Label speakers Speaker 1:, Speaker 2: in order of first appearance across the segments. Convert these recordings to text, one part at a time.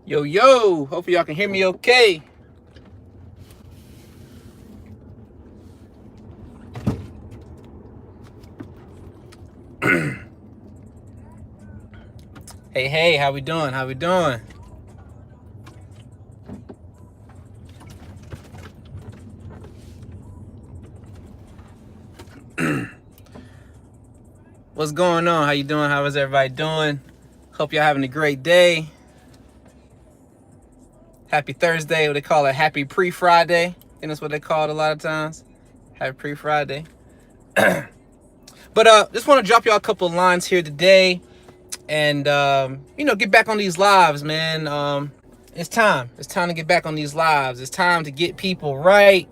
Speaker 1: Yo, yo, hopefully y'all can hear me okay. Hey, how we doing? How we doing? What's going on? How you doing? How is everybody doing? Hope y'all having a great day. Happy Thursday. What they call it? Happy pre-Friday. I think that's what they call it a lot of times. Happy pre-Friday. But just want to drop y'all a couple of lines here today, and get back on these lives, man. It's time. It's time to get back on these lives. It's time to get people right.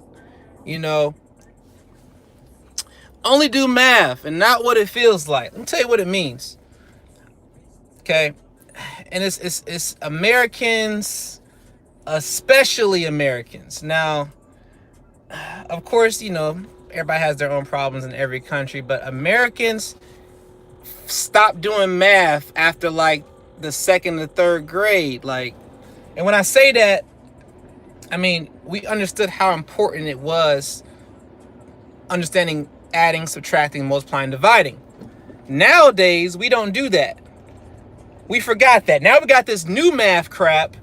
Speaker 1: Only do math and not what it feels like. Let me tell you what it means. Okay, and it's Americans, especially Americans. Now, of course, everybody has their own problems in every country, but Americans stop doing math after like the second or third grade. And when I say that, I mean, we understood how important it was understanding adding, subtracting, multiplying, dividing. Nowadays, we don't do that. We forgot that. Now we got this new math crap,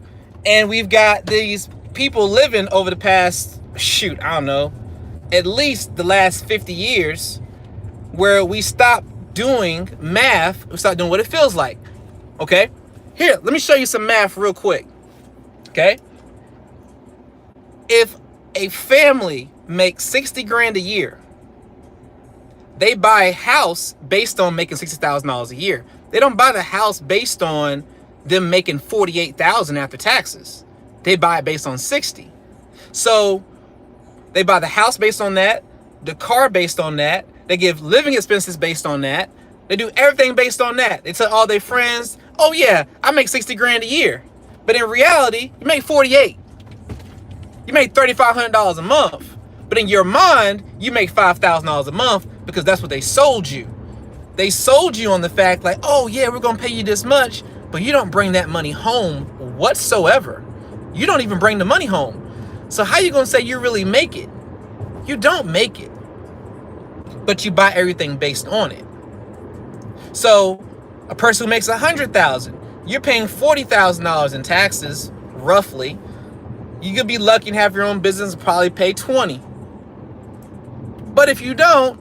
Speaker 1: and we've got these people living over the past, at least the last 50 years, where we stopped doing math, we stopped doing what it feels like. Okay? Here, let me show you some math real quick. Okay? If a family makes 60 grand a year, they buy a house based on making $60,000 a year. They don't buy the house based on them making $48,000 after taxes. They buy it based on 60. So they buy the house based on that, the car based on that. They give living expenses based on that. They do everything based on that. They tell all their friends, "Oh yeah, I make 60 grand a year." But in reality, you make 48. You make $3,500 a month. But in your mind, you make $5,000 a month because that's what they sold you. They sold you on the fact like, "Oh yeah, we're gonna pay you this much," but you don't bring that money home whatsoever. You don't even bring the money home. So how you gonna say you really make it? You don't make it. But you buy everything based on it. So a person who makes $100,000, you're paying $40,000 in taxes, roughly. You could be lucky and have your own business and probably pay 20. But if you don't,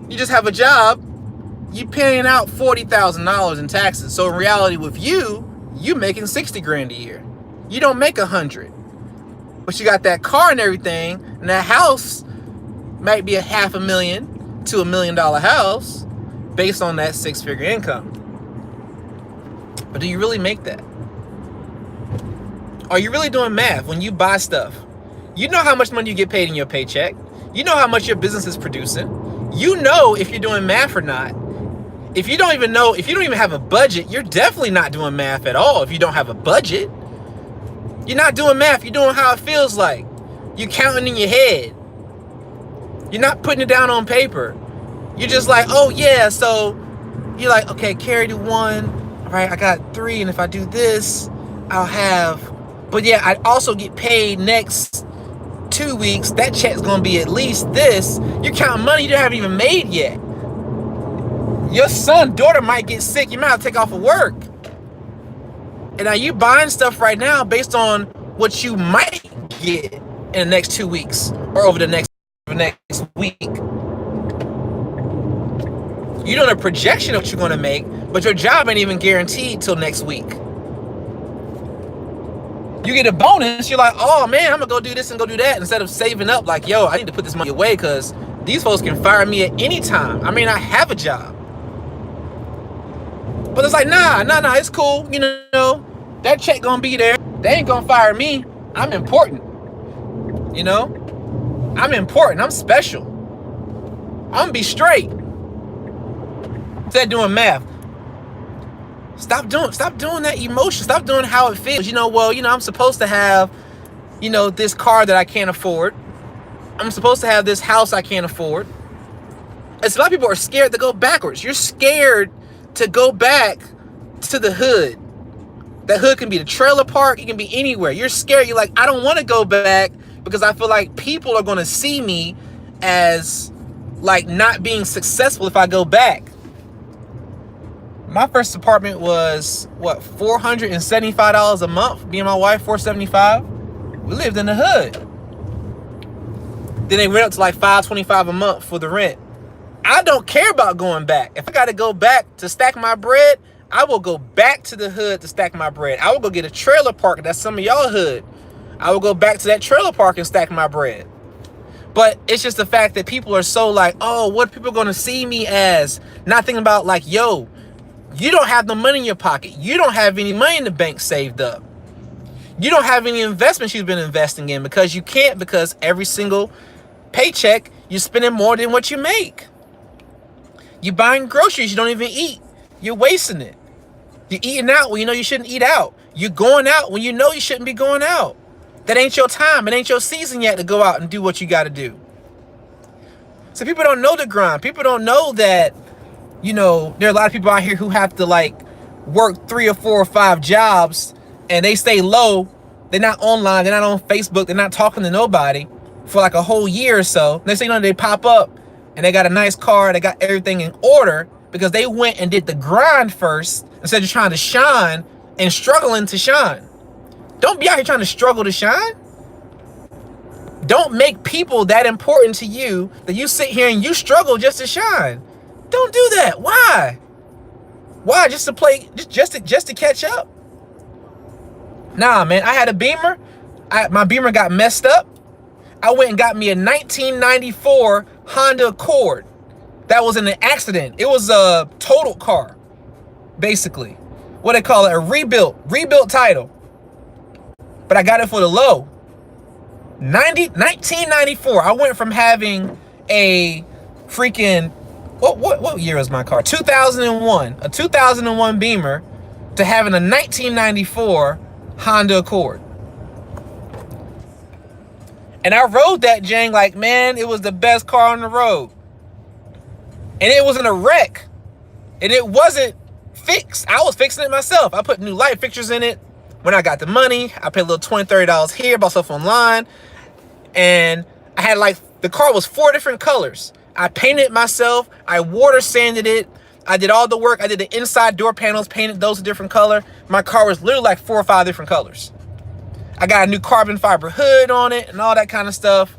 Speaker 1: you just have a job, you're paying out $40,000 in taxes. So in reality with you making 60 grand a year. You don't make 100. But you got that car and everything, and that house might be a $500,000 to $1 million house based on that 6-figure income. But do you really make that? Are you really doing math when you buy stuff? You know how much money you get paid in your paycheck. You know how much your business is producing. You know if you're doing math or not. If you don't even have a budget, you're definitely not doing math at all if you don't have a budget. You're not doing math. You're doing how it feels like. You're counting in your head. You're not putting it down on paper. You're just like, "Oh yeah," so you're like, "Okay, carry the 1. All right, I got 3, and if I do this, I'll have, but yeah, I also get paid next 2 weeks. That check's gonna be at least this." You're counting money you haven't even made yet. Your son, daughter might get sick. You might have to take off of work. And now you buying stuff right now based on what you might get in the next 2 weeks or over the next week. You're doing a projection of what you're going to make, but your job ain't even guaranteed till next week. You get a bonus, you're like, "Oh man, I'm going to go do this and go do that," instead of saving up like, "Yo, I need to put this money away because these folks can fire me at any time. I may not have a job." But it's like, nah, it's cool. That check gonna be there. They ain't gonna fire me. I'm important. You know? I'm important. I'm special. I'm gonna be straight. Instead of doing math. Stop doing that emotion. Stop doing how it feels. I'm supposed to have, this car that I can't afford. I'm supposed to have this house I can't afford. And so a lot of people are scared to go backwards. You're scared to go back to the hood. That hood can be the trailer park. It can be anywhere. You're scared. You're like, I don't want to go back because I feel like people are going to see me as like not being successful if I go back. My first apartment was $475 a month. Me and my wife, $475. We lived in the hood. Then they went up to like $525 a month for the rent. I don't care about going back. If I got to go back to stack my bread, I will go back to the hood to stack my bread. I will go get a trailer park. That's some of y'all hood. I will go back to that trailer park and stack my bread. But it's just the fact that people are so like, oh, what are people going to see me as? Not thinking about like, yo, you don't have no money in your pocket. You don't have any money in the bank saved up. You don't have any investments you've been investing in because you can't, because every single paycheck, you're spending more than what you make. You're buying groceries you don't even eat. You're wasting it. You're eating out when you know you shouldn't eat out. You're going out when you know you shouldn't be going out. That ain't your time. It ain't your season yet to go out and do what you got to do. So people don't know the grind. People don't know that, there are a lot of people out here who have to like work 3 or 4 or 5 jobs and they stay low. They're not online. They're not on Facebook. They're not talking to nobody for like a whole year or so. Next thing you know, they pop up and they got a nice car. They got everything in order because they went and did the grind first instead of trying to shine and struggling to shine. Don't be out here trying to struggle to shine. Don't make people that important to you that you sit here and you struggle just to shine. Don't do that. Why? Why? Just to play, just to catch up? Nah, man. I had a Beamer. My Beamer got messed up. I went and got me a 1994 Honda Accord. That was in an accident. It was a total car, basically. What they call it, a rebuilt title. But I got it for the low. 1994. I went from having a freaking, what year was my car? 2001. A 2001 Beamer to having a 1994 Honda Accord. And I rode that Jang like, man, it was the best car on the road. And it was in a wreck. And it wasn't fixed. I was fixing it myself. I put new light fixtures in it. When I got the money, I paid a little $20, $30 here, bought stuff online. And I had like, the car was 4 different colors. I painted it myself. I water sanded it. I did all the work. I did the inside door panels, painted those a different color. My car was literally like 4 or 5 different colors. I got a new carbon fiber hood on it and all that kind of stuff.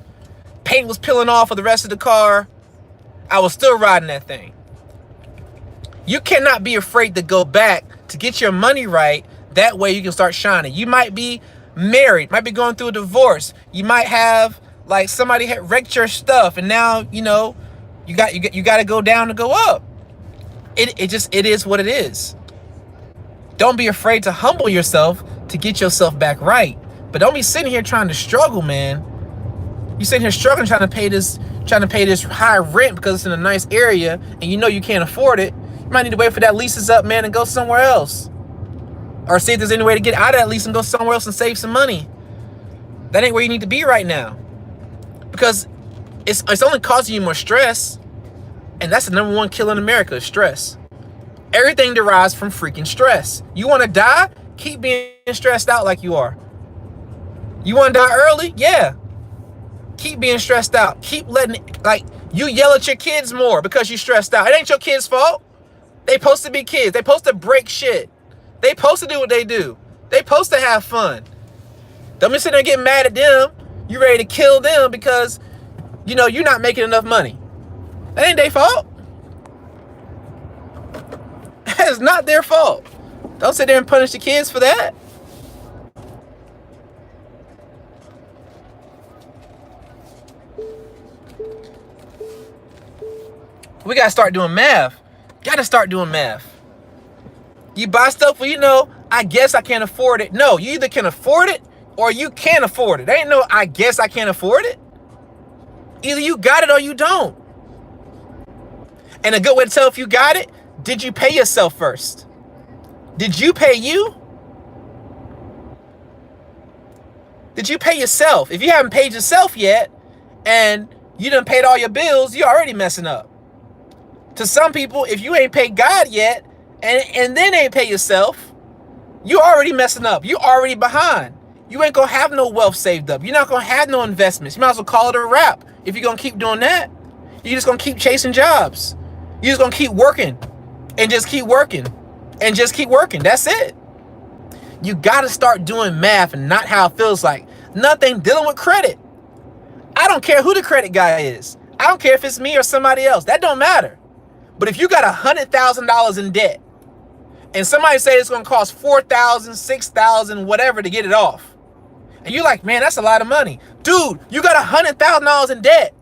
Speaker 1: Paint was peeling off of the rest of the car. I was still riding that thing. You cannot be afraid to go back to get your money right. That way you can start shining. You might be married, might be going through a divorce. You might have like somebody had wrecked your stuff and now, you got to go down to go up. It is what it is. Don't be afraid to humble yourself to get yourself back right. But don't be sitting here trying to struggle, man. You sitting here struggling trying to pay this high rent because it's in a nice area and you can't afford it. You might need to wait for that lease is up, man, and go somewhere else. Or see if there's any way to get out of that lease and go somewhere else and save some money. That ain't where you need to be right now. Because it's only causing you more stress. And that's the #1 killer in America, is stress. Everything derives from freaking stress. You want to die? Keep being stressed out like you are. You want to die early? Yeah. Keep being stressed out. Keep letting it, like, you yell at your kids more because you're stressed out. It ain't your kids' fault. They supposed to be kids. They supposed to break shit. They supposed to do what they do. They supposed to have fun. Don't be sitting there getting mad at them. You ready to kill them because, you're not making enough money. That ain't their fault. That is not their fault. Don't sit there and punish the kids for that. We got to start doing math. Got to start doing math. You buy stuff, well, I guess I can't afford it. No, you either can afford it or you can't afford it. There ain't no I guess I can't afford it. Either you got it or you don't. And a good way to tell if you got it, did you pay yourself first? Did you pay you? Did you pay yourself? If you haven't paid yourself yet and you done paid all your bills, you're already messing up. To some people, if you ain't paid God yet and then ain't pay yourself, you already messing up. You already behind. You ain't gonna have no wealth saved up. You're not gonna have no investments. You might as well call it a wrap. If you're gonna keep doing that, you're just gonna keep chasing jobs. You're just gonna keep working and just keep working and just keep working. That's it. You gotta start doing math and not how it feels like. Nothing dealing with credit. I don't care who the credit guy is. I don't care if it's me or somebody else. That don't matter. But if you got $100,000 in debt and somebody say it's gonna cost $4,000, $6,000, whatever to get it off, and you're like, man, that's a lot of money. Dude, you got $100,000 in debt.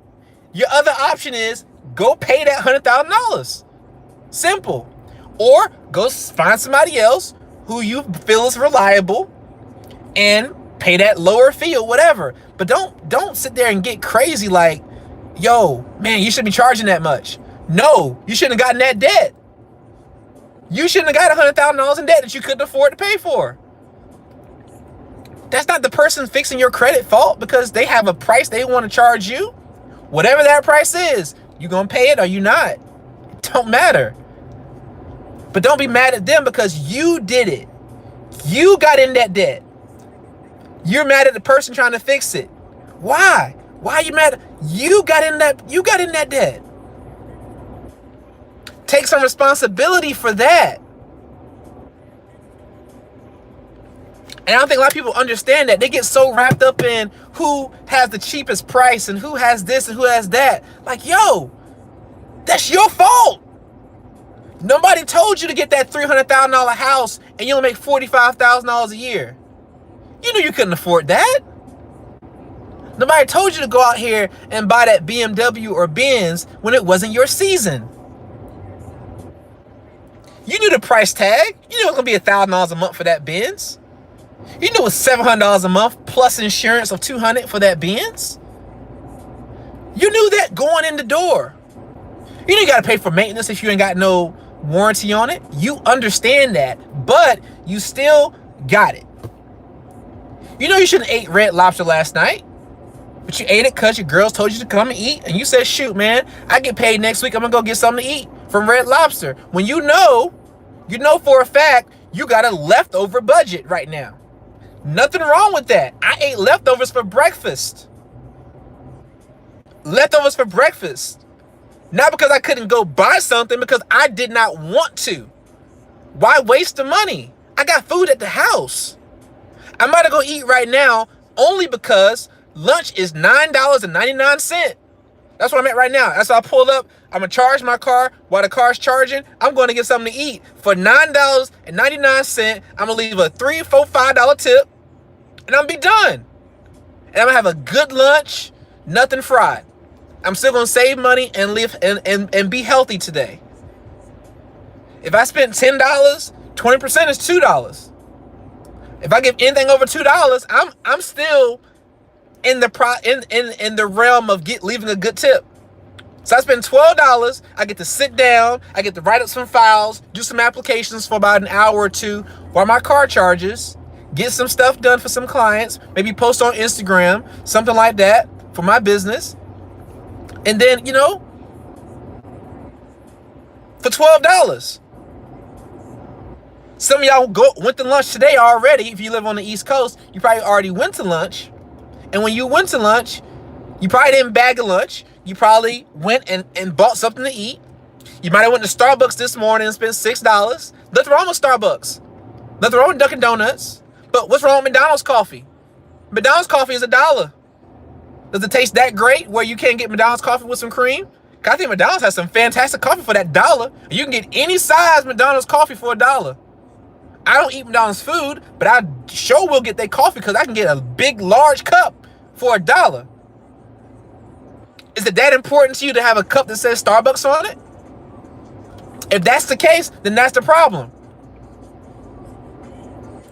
Speaker 1: Your other option is go pay that $100,000. Simple. Or go find somebody else who you feel is reliable and pay that lower fee or whatever. But don't sit there and get crazy like, yo, man, you shouldn't be charging that much. No, you shouldn't have gotten that debt. You shouldn't have got $100,000 in debt that you couldn't afford to pay for. That's not the person fixing your credit fault because they have a price they want to charge you. Whatever that price is, you gonna pay it or you not. It don't matter. But don't be mad at them because you did it. You got in that debt. You're mad at the person trying to fix it. Why? Why are you mad? You got in that debt. Take some responsibility for that. And I don't think a lot of people understand that. They get so wrapped up in who has the cheapest price and who has this and who has that. Like, yo, that's your fault. Nobody told you to get that $300,000 house and you only make $45,000 a year. You knew you couldn't afford that. Nobody told you to go out here and buy that BMW or Benz when it wasn't your season. You knew the price tag. You knew it was going to be $1,000 a month for that Benz. You knew it was $700 a month plus insurance of $200 for that Benz. You knew that going in the door. You know you got to pay for maintenance if you ain't got no warranty on it. You understand that, but you still got it. You know you shouldn't have ate Red Lobster last night, but you ate it because your girls told you to come and eat, and you said, shoot, man, I get paid next week. I'm going to go get something to eat from Red Lobster. When you know for a fact you got a leftover budget right now. Nothing wrong with that. I ate leftovers for breakfast. Leftovers for breakfast. Not because I couldn't go buy something, because I did not want to. Why waste the money? I got food at the house. I'm about to go eat right now only because lunch is $9.99. That's what I'm at right now. That's why I pulled up. I'm going to charge my car while the car's charging. I'm going to get something to eat for $9.99. I'm going to leave a $3, $4, $5 tip, and I'm going to be done. And I'm going to have a good lunch, nothing fried. I'm still going to save money and live and be healthy today. If I spent $10, 20% is $2. If I give anything over $2, I'm still in the realm of leaving a good tip. So I spend $12. I get to sit down. I get to write up some files, do some applications for about an hour or two while my car charges, get some stuff done for some clients, maybe post on Instagram, something like that for my business. And then, for $12. Some of y'all went to lunch today already. If you live on the East Coast, you probably already went to lunch. And when you went to lunch, you probably didn't bag a lunch. You probably went and bought something to eat. You might have went to Starbucks this morning and spent $6. Nothing wrong with Starbucks. Nothing wrong with Dunkin' Donuts. But what's wrong with McDonald's coffee? McDonald's coffee is $1. Does it taste that great where you can't get McDonald's coffee with some cream? I think McDonald's has some fantastic coffee for that $1. You can get any size McDonald's coffee for $1. I don't eat McDonald's food, but I sure will get their coffee because I can get a big, large cup for $1. Is it that important to you to have a cup that says Starbucks on it? If that's the case, then that's the problem.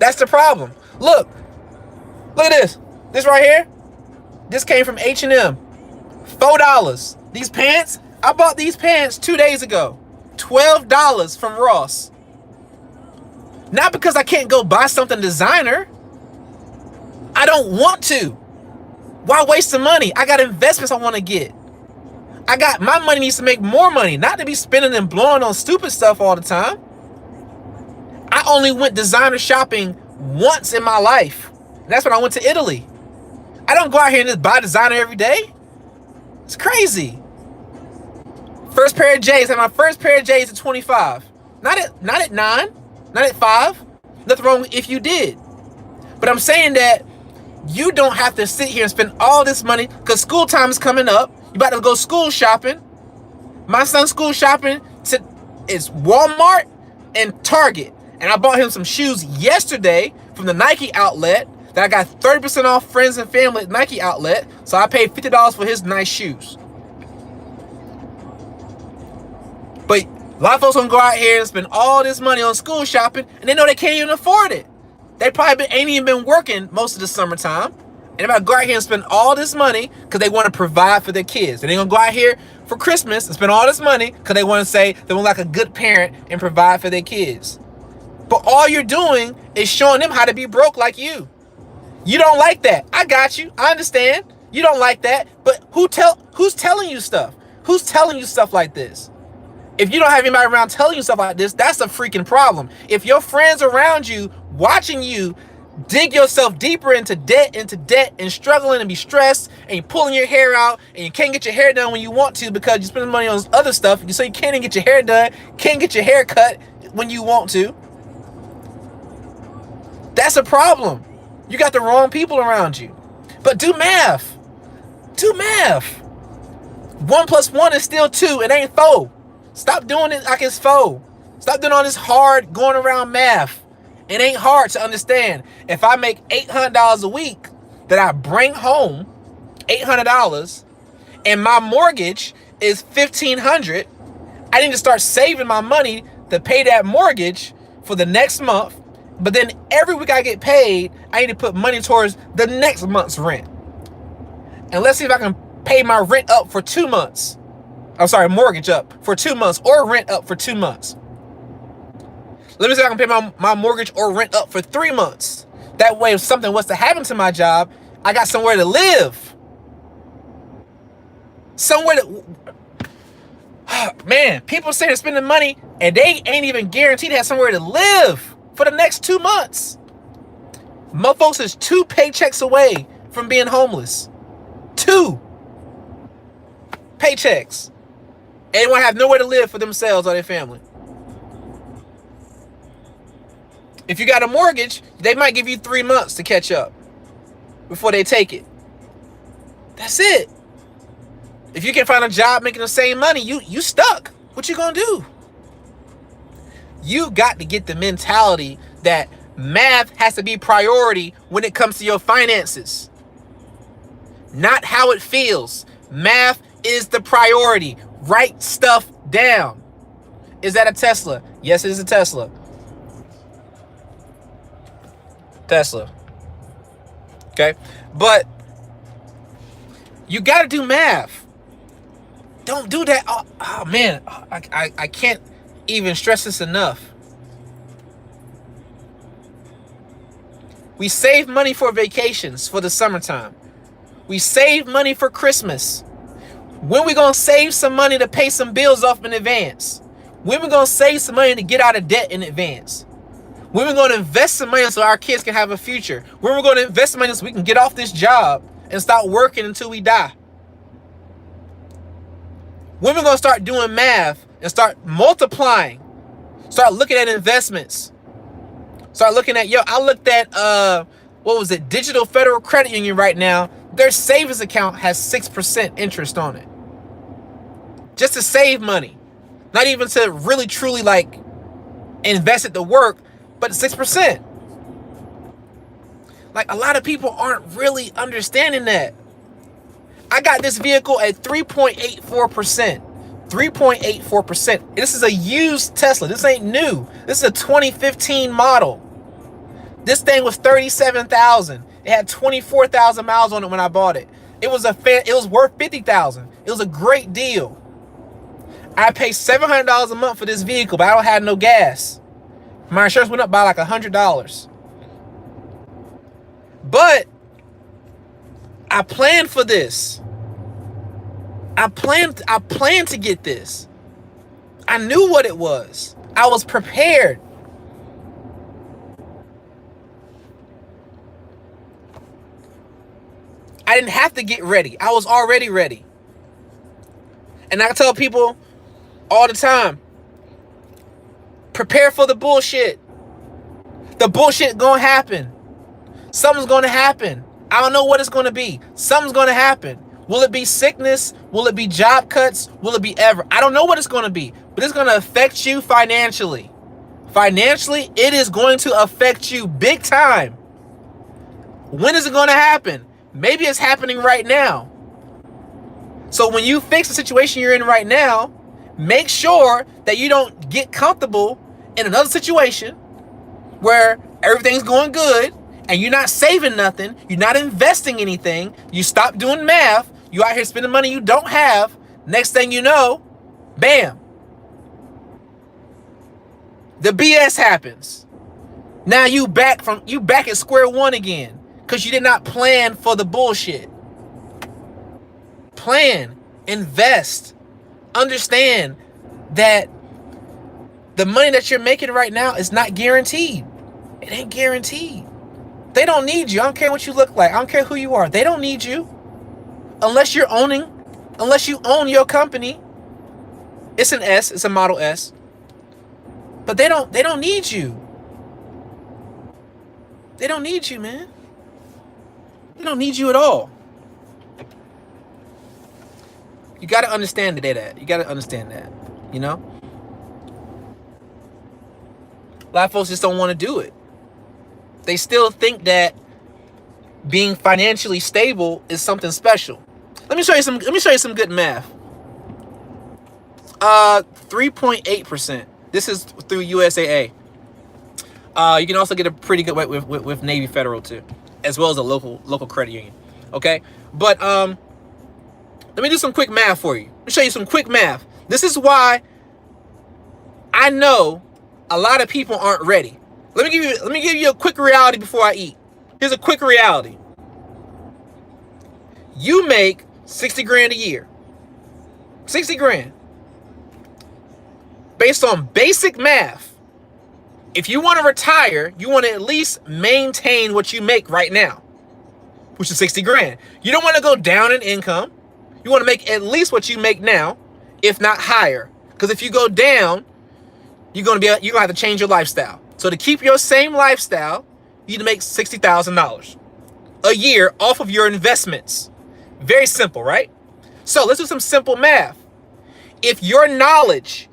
Speaker 1: That's the problem. Look at this. This right here. This came from H&M. $4. These pants, I bought these pants 2 days ago. $12 from Ross. Not because I can't go buy something designer. I don't want to. Why waste the money? I got investments I want to get. My money needs to make more money, not to be spending and blowing on stupid stuff all the time. I only went designer shopping once in my life. And that's when I went to Italy. I don't go out here and just buy designer every day. It's crazy. First pair of J's. I had my first pair of J's at 25. Not at 9, not at 5. Nothing wrong if you did. But I'm saying that you don't have to sit here and spend all this money because school time is coming up. You about to go school shopping. My son's school shopping is Walmart and Target. And I bought him some shoes yesterday from the Nike outlet that I got 30% off friends and family at Nike outlet. So I paid $50 for his nice shoes. But a lot of folks gonna go out here and spend all this money on school shopping and they know they can't even afford it. They probably ain't even been working most of the summertime. And they're about to go out here and spend all this money because they want to provide for their kids. And they're gonna go out here for Christmas and spend all this money because they want to say they want like a good parent and provide for their kids. But all you're doing is showing them how to be broke like you. You don't like that. I got you. I understand. You don't like that. But who's telling you stuff? Who's telling you stuff like this? If you don't have anybody around telling you stuff like this, that's a freaking problem. If your friends around you watching you dig yourself deeper into debt and struggling and be stressed and you're pulling your hair out and you can't get your hair done when you want to because you're spending money on other stuff, so you can't even get your hair done, can't get your hair cut when you want to. That's a problem. You got the wrong people around you. But do math. Do math. 1 + 1 is still 2. It ain't 4. Stop doing it like it's 4. Stop doing all this hard going around math. It ain't hard to understand. If I make $800 a week that I bring home, $800, and my mortgage is $1,500, I need to start saving my money to pay that mortgage for the next month. But then every week I get paid, I need to put money towards the next month's rent. And let's see if I can pay my rent up for 2 months. I'm sorry, mortgage up for 2 months or rent up for 2 months. Let me see if I can pay my mortgage or rent up for 3 months. That way, if something was to happen to my job, I got somewhere to live. Somewhere to... Man, people say they're spending money and they ain't even guaranteed to have somewhere to live for the next 2 months. Most folks is 2 paychecks away from being homeless. 2 paychecks. And they want to have nowhere to live for themselves or their family. If you got a mortgage, they might give you 3 months to catch up before they take it. That's it. If you can find a job making the same money, you stuck. What you gonna do? You got to get the mentality that math has to be priority when it comes to your finances. Not how it feels. Math is the priority. Write stuff down. Is that a Tesla? Yes, it is a Tesla. Tesla. Okay? But you got to do math. Don't do that. Oh man, I can't even stress this enough. We save money for vacations for the summertime. We save money for Christmas. When we gonna save some money to pay some bills off in advance? When we gonna save some money to get out of debt in advance? When we gonna invest some money so our kids can have a future? When we gonna invest some money so we can get off this job and start working until we die? When we gonna start doing math and start multiplying? Start looking at investments. Start looking at, I looked at, what was it? Digital Federal Credit Union right now. Their savings account has 6% interest on it. Just to save money. Not even to really, truly like invest it to work, but 6%. Like a lot of people aren't really understanding that. I got this vehicle at 3.84%. 3.84%. This is a used Tesla. This ain't new. This is a 2015 model. This thing was $37,000. It had 24,000 miles on it when I bought it. It was worth $50,000. It was a great deal. I pay $700 a month for this vehicle, but I don't have no gas. My insurance went up by like $100. But I planned for this. I planned to get this. I knew what it was. I was prepared. I didn't have to get ready. I was already ready. And I tell people all the time, prepare for the bullshit. The bullshit gonna happen. Something's gonna happen. I don't know what it's gonna be. Something's gonna happen. Will it be sickness? Will it be job cuts? Will it be ever? I don't know what it's gonna be, but it's gonna affect you financially. Financially, it is going to affect you big time. When is it gonna happen? Maybe it's happening right now. So when you fix the situation you're in right now, make sure that you don't get comfortable in another situation where everything's going good and you're not saving nothing, you're not investing anything, you stop doing math, you out here spending money you don't have. Next thing you know, bam, the BS happens. Now you back at square one again because you did not plan for the bullshit. Plan, invest, understand that the money that you're making right now is not guaranteed. It ain't guaranteed. They don't need you. I don't care what you look like. I don't care who you are. They don't need you. Unless you own your company. It's an S, it's a Model S. But they don't need you. They don't need you, man. They don't need you at all. You got to understand that. You got to understand that, you know? A lot of folks just don't want to do it. They still think that being financially stable is something special. Let me show you some good math. 3.8%. This is through USAA. You can also get a pretty good rate with Navy Federal too, as well as a local credit union. Okay, but let me do some quick math for you. Let me show you some quick math. This is why I know a lot of people aren't ready. Let me give you a quick reality before I eat. Here's a quick reality. You make 60 grand a year. 60 grand. Based on basic math, if you want to retire, you want to at least maintain what you make right now, which is 60 grand. You don't want to go down in income. You want to make at least what you make now, if not higher. Because if you go down, you're gonna have to change your lifestyle. So to keep your same lifestyle, you need to make $60,000 a year off of your investments. Very simple, right? So let's do some simple math. If your knowledge,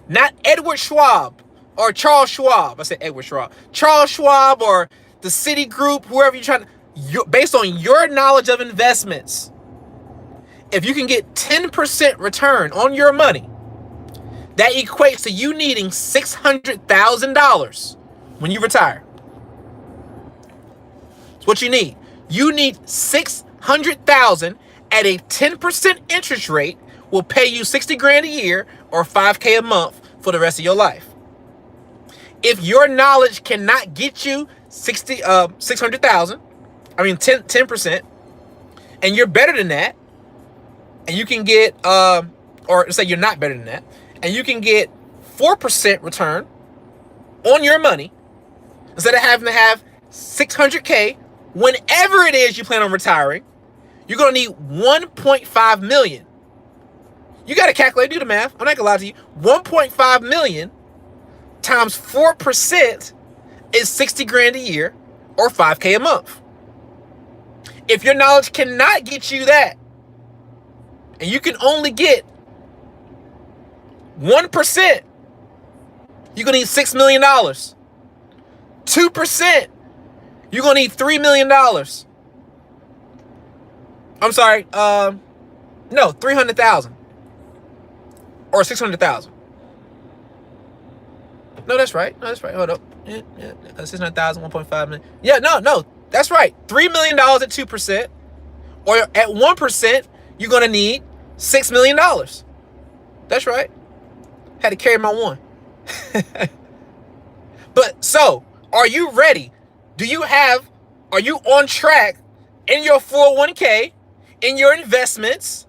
Speaker 1: not Edward Schwab or Charles Schwab, I said Edward Schwab, Charles Schwab or the Citigroup, whoever you're trying to, based on your knowledge of investments, if you can get 10% return on your money, that equates to you needing $600,000 when you retire. That's what you need. You need $600,000 at a 10% interest rate will pay you 60 grand a year or $5K a month for the rest of your life. If your knowledge cannot get you 600,000, I mean 10%, and you're better than that, and you can get or say you're not better than that, and you can get 4% return on your money instead of having to have 600K whenever it is you plan on retiring, you're going to need 1.5 million. You got to calculate, do the math. I'm not going to lie to you. 1.5 million times 4% is 60 grand a year or 5K a month. If your knowledge cannot get you that, and you can only get 1%, you're gonna need $6 million. 2%, you're gonna need $3 million. I'm sorry, no, 300,000 or 600,000. No, that's right. Hold up. 600,000, 1.5 million. Yeah, no, that's right. $3 million at 2%, or at 1%, you're gonna need $6 million. That's right. Had to carry my one. But so, are you ready? Are you on track in your 401k, in your investments?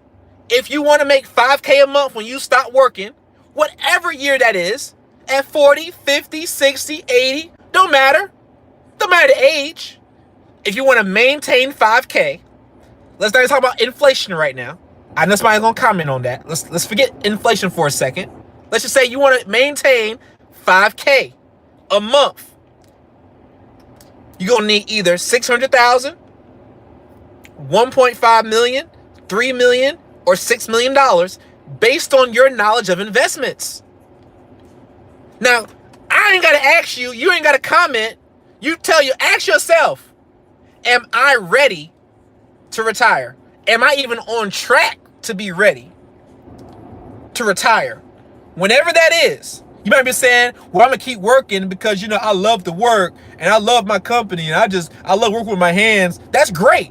Speaker 1: If you want to make $5K a month when you stop working, whatever year that is, at 40, 50, 60, 80, don't matter. Don't matter the age. If you want to maintain 5K, let's not talk about inflation right now. I know somebody's gonna comment on that. Let's forget inflation for a second. Let's just say you want to maintain 5K a month. You're gonna need either 600,000, 1.5 million, 3 million, or $6 million based on your knowledge of investments. Now, I ain't gotta ask you, you ain't gotta comment. Ask yourself, am I ready to retire? Am I even on track to be ready to retire? Whenever that is, you might be saying, well, I'm gonna keep working because, I love to work and I love my company and I love working with my hands. That's great.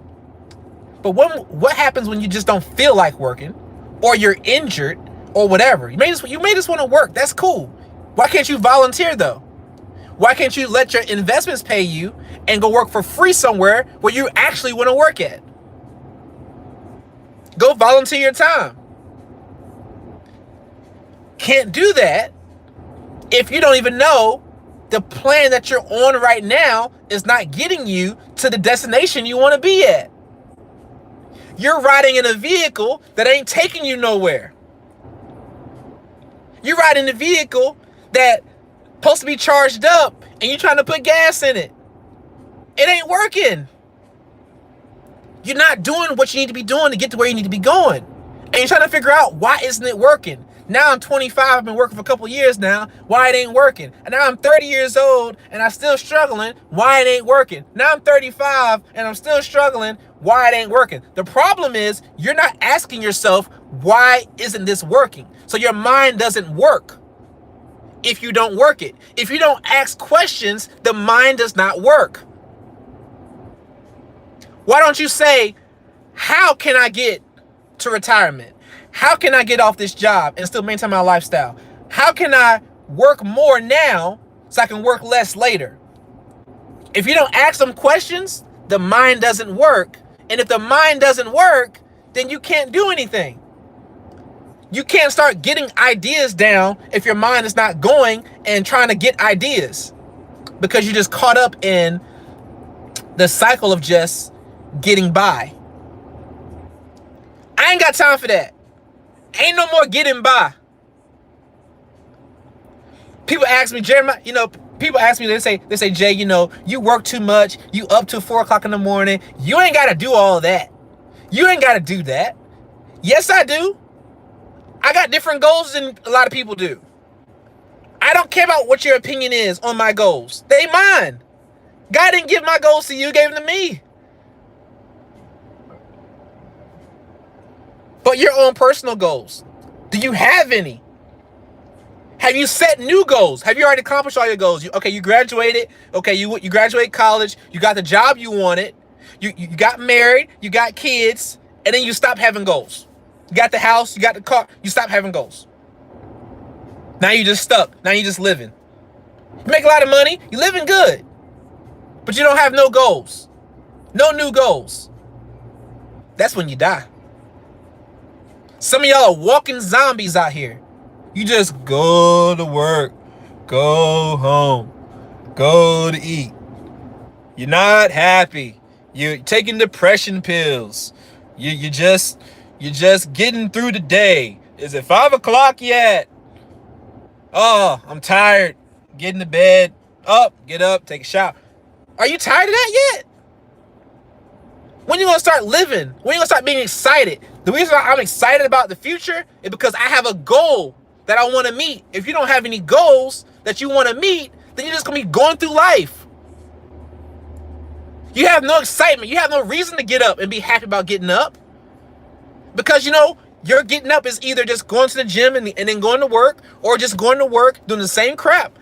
Speaker 1: But what happens when you just don't feel like working, or you're injured, or whatever? You may just want to work. That's cool. Why can't you volunteer though? Why can't you let your investments pay you and go work for free somewhere where you actually want to work at? Go volunteer your time. Can't do that if you don't even know the plan that you're on right now is not getting you to the destination you want to be at. You're riding in a vehicle that ain't taking you nowhere. You're riding a vehicle that supposed to be charged up and you're trying to put gas in it. It ain't working. You're not doing what you need to be doing to get to where you need to be going. And you're trying to figure out, why isn't it working? Now I'm 25, I've been working for a couple years now, why it ain't working? And now I'm 30 years old and I'm still struggling, why it ain't working? Now I'm 35 and I'm still struggling, why it ain't working? The problem is, you're not asking yourself, why isn't this working? So your mind doesn't work if you don't work it. If you don't ask questions, the mind does not work. Why don't you say, how can I get to retirement? How can I get off this job and still maintain my lifestyle? How can I work more now so I can work less later? If you don't ask them questions, the mind doesn't work. And if the mind doesn't work, then you can't do anything. You can't start getting ideas down if your mind is not going and trying to get ideas, because you're just caught up in the cycle of just getting by. I ain't got time for that. Ain't no more getting by. People ask me, Jeremiah, they say, Jay, you work too much. You up till 4 o'clock in the morning. You ain't got to do all that. You ain't got to do that. Yes, I do. I got different goals than a lot of people do. I don't care about what your opinion is on my goals. They mine. God didn't give my goals to you, gave them to me. But your own personal goals, do you have any? Have you set new goals? Have you already accomplished all your goals? You graduated. Okay, you graduated college. You got the job you wanted. You got married. You got kids. And then you stop having goals. You got the house. You got the car. You stop having goals. Now you're just stuck. Now you're just living. You make a lot of money. You're living good. But you don't have no goals. No new goals. That's when you die. Some of y'all are walking zombies out here. You just go to work, go home, go to eat. You're not happy. You're taking depression pills. You're just getting through the day. Is it 5 o'clock yet? Oh, I'm tired. Get in the bed. Get up, take a shower. Are you tired of that yet? When you gonna start living? When you gonna start being excited? The reason why I'm excited about the future is because I have a goal that I want to meet. If you don't have any goals that you want to meet, then you're just gonna be going through life. You have no excitement. You have no reason to get up and be happy about getting up. Because your getting up is either just going to the gym and then going to work, or just going to work doing the same crap.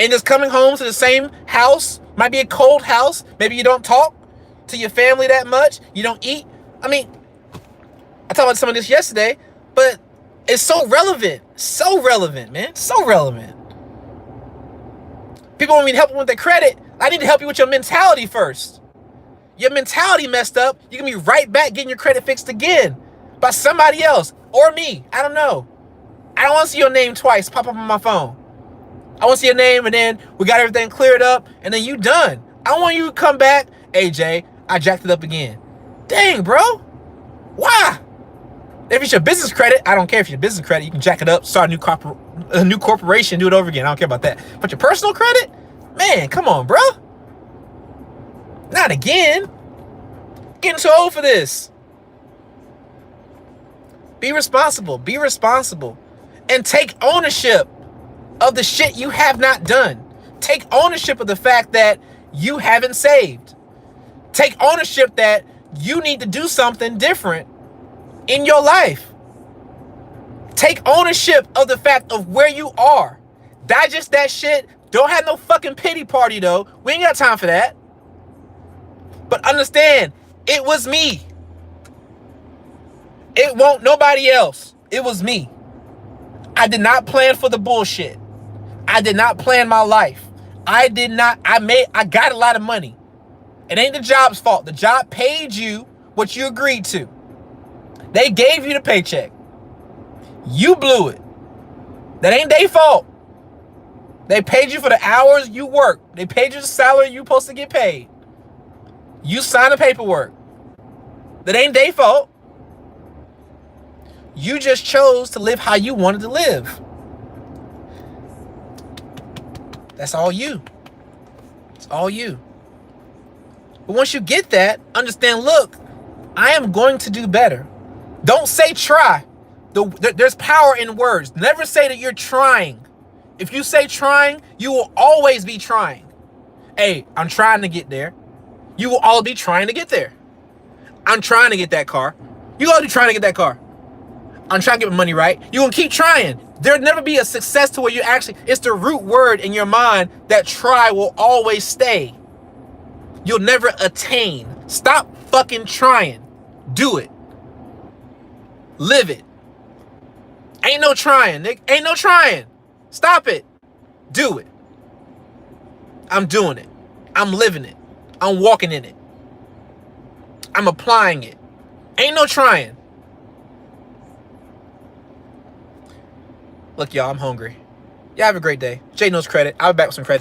Speaker 1: And just coming home to the same house, might be a cold house. Maybe you don't talk to your family that much. You don't eat. I mean, I talked about some of this yesterday, but it's so relevant. So relevant, man. So relevant. People want me to help them with their credit. I need to help you with your mentality first. Your mentality messed up, you can be right back getting your credit fixed again by somebody else or me. I don't know. I don't want to see your name twice pop up on my phone. I want to see your name and then we got everything cleared up and then you done. I want you to come back. Hey, Jay, I jacked it up again. Dang, bro. Why? If it's your business credit, I don't care if it's your business credit. You can jack it up, start a new corporation, do it over again. I don't care about that. But your personal credit? Man, come on, bro. Not again. Getting too old for this. Be responsible. Be responsible. And take ownership of the shit you have not done. Take ownership of the fact that you haven't saved. Take ownership that you need to do something different in your life. Take ownership of the fact of where you are. Digest that shit. Don't have no fucking pity party though. We ain't got time for that. But understand, it was me. It won't nobody else. It was me. I did not plan for the bullshit. I did not plan my life. I got a lot of money. It ain't the job's fault. The job paid you what you agreed to. They gave you the paycheck. You blew it. That ain't their fault. They paid you for the hours you worked. They paid you the salary you supposed to get paid. You signed the paperwork. That ain't their fault. You just chose to live how you wanted to live. That's all you. It's all you. But once you get that, understand, look, I am going to do better. Don't say try. There's power in words. Never say that you're trying. If you say trying, you will always be trying. Hey, I'm trying to get there. You will all be trying to get there. I'm trying to get that car. You all be trying to get that car. I'm trying to get my money right. You're going to keep trying. There'll never be a success to where you actually, it's the root word in your mind that try will always stay. You'll never attain. Stop fucking trying. Do it. Live it. Ain't no trying, Nick. Ain't no trying. Stop it. Do it. I'm doing it. I'm living it. I'm walking in it. I'm applying it. Ain't no trying. Look, y'all, I'm hungry. Y'all have a great day. Jay knows credit. I'll be back with some credit.